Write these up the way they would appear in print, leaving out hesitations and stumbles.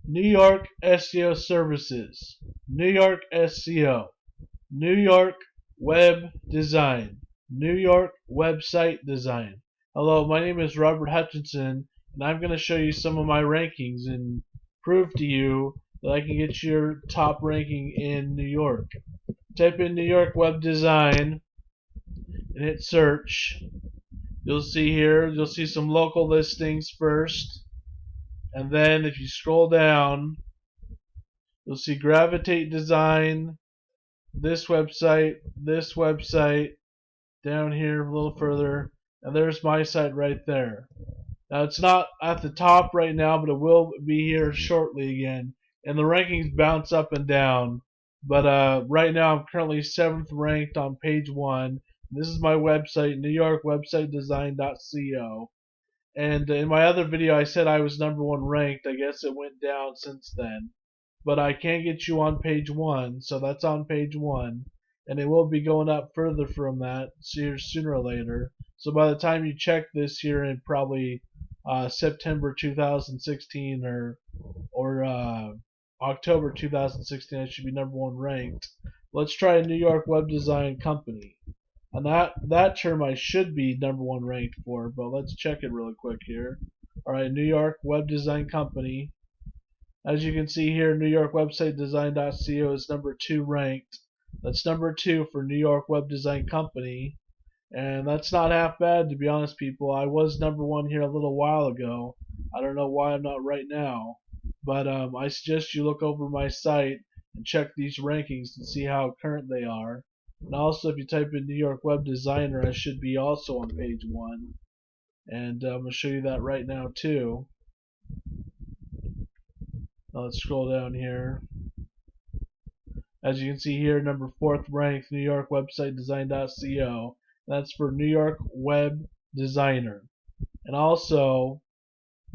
New York SEO Services, New York SEO, New York Web Design, New York Website Design. Hello, my name is Robert Hutchinson, and I'm going to show you some of my rankings and prove to you that I can get your top ranking in New York. Type in New York Web Design and hit search. You'll see some local listings first, and then if you scroll down, you'll see Gravitate Design, this website, down here a little further, and there's my site right there. Now it's not at the top right now, but it will be here shortly again, and the rankings bounce up and down. But right now I'm currently 7th ranked on page 1. This is my website, newyorkwebsitedesign.co. And in my other video I said I was #1 ranked. I guess it went down since then. But I can get you on page 1, so that's on page 1. And it will be going up further from that sooner or later. So by the time you check this here in probably September 2016 or October 2016, I should be #1 ranked. Let's try a New York Web Design company. And that term I should be #1 ranked for, but let's check it really quick here. Alright, New York Web Design Company. As you can see here, New York Website Design.co is #2 ranked. That's #2 for New York Web Design Company. And that's not half bad, to be honest, people. I was #1 here a little while ago. I don't know why I'm not right now. But I suggest you look over my site and check these rankings and see how current they are. And also, if you type in New York Web Designer, I should be also on page 1. And I'm going to show you that right now, too. Now let's scroll down here. As you can see here, #4th ranked, New York Website Design.co. That's for New York Web Designer. And also,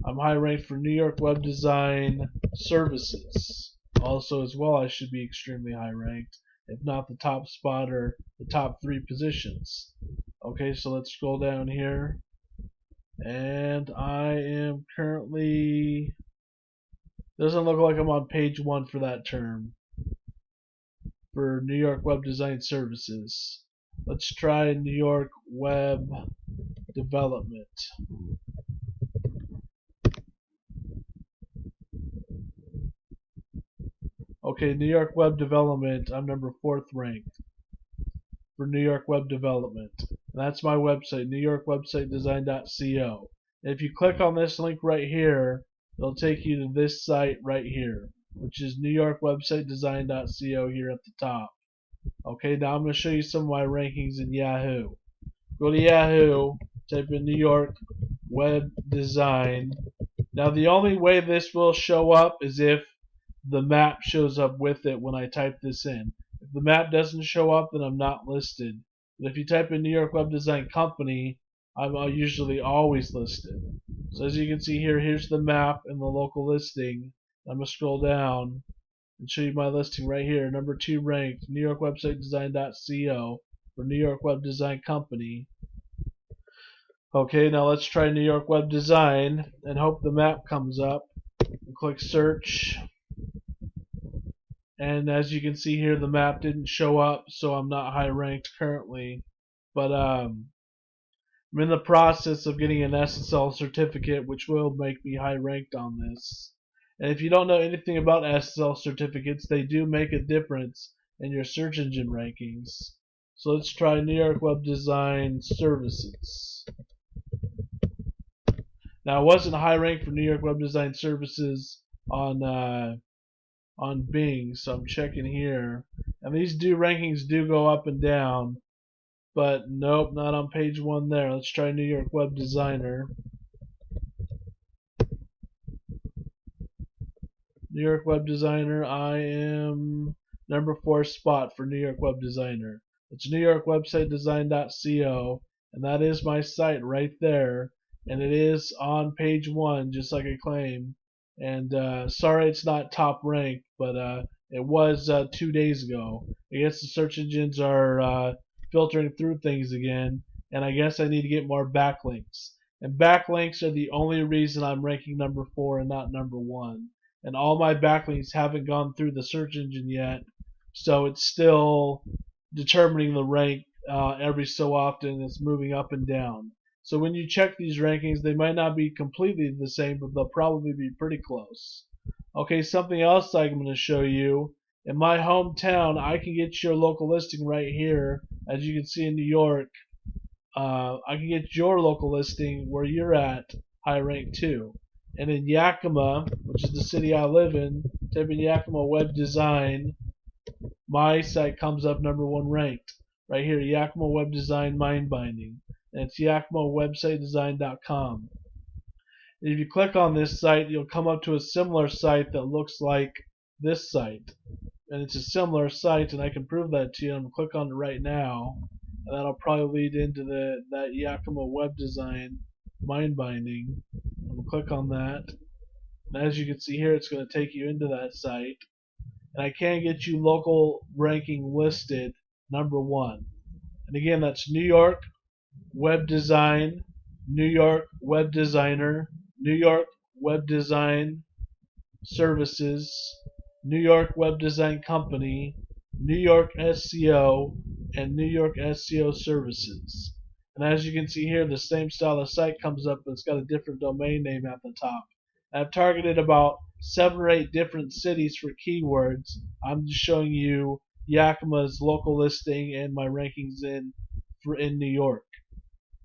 I'm high ranked for New York Web Design Services. Also, as well, I should be extremely high ranked, if not the top spot or the top 3 positions. Okay, so let's scroll down here. And I am currently, doesn't look like I'm on page 1 for that term, for New York Web Design Services. Let's try New York Web Development. Okay, New York Web Development, I'm #4th ranked for New York Web Development. And that's my website, newyorkwebsitedesign.co. And if you click on this link right here, it'll take you to this site right here, which is newyorkwebsitedesign.co here at the top. Okay, now I'm going to show you some of my rankings in Yahoo. Go to Yahoo, type in New York Web Design. Now the only way this will show up is if the map shows up with it when I type this in. If the map doesn't show up, then I'm not listed. But if you type in New York Web Design Company, I'm usually always listed. So as you can see here, here's the map and the local listing. I'm going to scroll down and show you my listing right here. #2 ranked, New York Website Design.co for New York Web Design Company. Okay, now let's try New York Web Design and hope the map comes up. And click search. And as you can see here, the map didn't show up, so I'm not high ranked currently. But I'm in the process of getting an SSL certificate, which will make me high ranked on this. And if you don't know anything about SSL certificates, they do make a difference in your search engine rankings. So let's try New York Web Design Services. Now I wasn't high ranked for New York Web Design Services on Bing, so I'm checking here, and these rankings do go up and down, but nope, not on page 1 there. Let's try New York Web Designer. New York Web Designer, I am #4 spot for New York Web Designer. It's newyorkwebsitedesign.co, and that is my site right there, and it is on page 1 just like I claim. And sorry it's not top ranked, but it was 2 days ago. I guess the search engines are filtering through things again, and I guess I need to get more backlinks. And backlinks are the only reason I'm ranking #4 and not #1. and all my backlinks haven't gone through the search engine yet, so it's still determining the rank every so often. It's moving up and down. So when you check these rankings, they might not be completely the same, but they'll probably be pretty close. Okay, something else I'm going to show you. In my hometown, I can get your local listing right here. As you can see in New York, I can get your local listing where you're at, high rank too. And in Yakima, which is the city I live in, type in Yakima Web Design, my site comes up #1 ranked. Right here, Yakima Web Design Mind Binding. And it's yakimawebsitedesign.com. And if you click on this site, you'll come up to a similar site that looks like this site. And it's a similar site, and I can prove that to you. I'm going to click on it right now, and that'll probably lead into that Yakima Web Design Mind Binding. I'm going to click on that, and as you can see here, it's going to take you into that site. And I can get you local ranking listed #1. And again, that's New York Web Design, New York Web Designer, New York Web Design Services, New York Web Design Company, New York SEO, and New York SEO Services. And as you can see here, the same style of site comes up, but it's got a different domain name at the top. I've targeted about 7 or 8 different cities for keywords. I'm just showing you Yakima's local listing and my rankings in New York.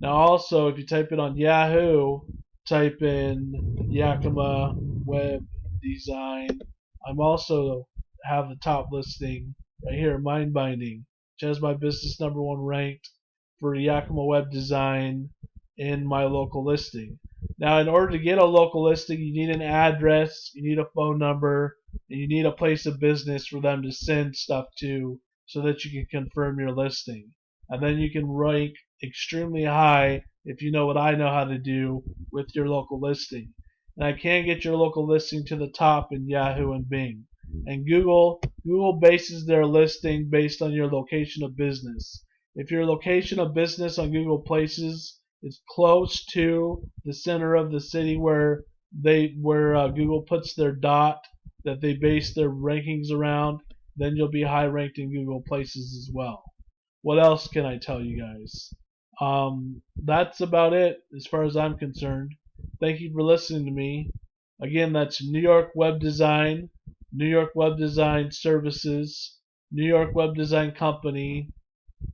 Now also, if you type it on Yahoo, type in Yakima Web Design. I'm also have the top listing right here, Mind Binding, which has my business #1 ranked for Yakima Web Design in my local listing. Now, in order to get a local listing, you need an address, you need a phone number, and you need a place of business for them to send stuff to so that you can confirm your listing. And then you can rank extremely high if you know what I know how to do with your local listing. And I can get your local listing to the top in Yahoo and Bing. And Google bases their listing based on your location of business. If your location of business on Google Places is close to the center of the city where Google puts their dot that they base their rankings around, then you'll be high ranked in Google Places as well. What else can I tell you guys? That's about it as far as I'm concerned. Thank you for listening to me. Again, that's New York Web Design, New York Web Design Services, New York Web Design Company,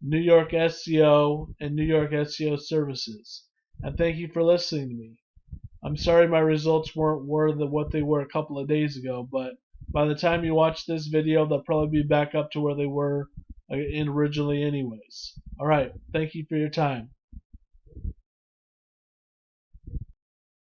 New York SEO, and New York SEO Services. And thank you for listening to me. I'm sorry my results weren't what they were a couple of days ago, but by the time you watch this video, they'll probably be back up to where they were originally anyways. Alright, thank you for your time.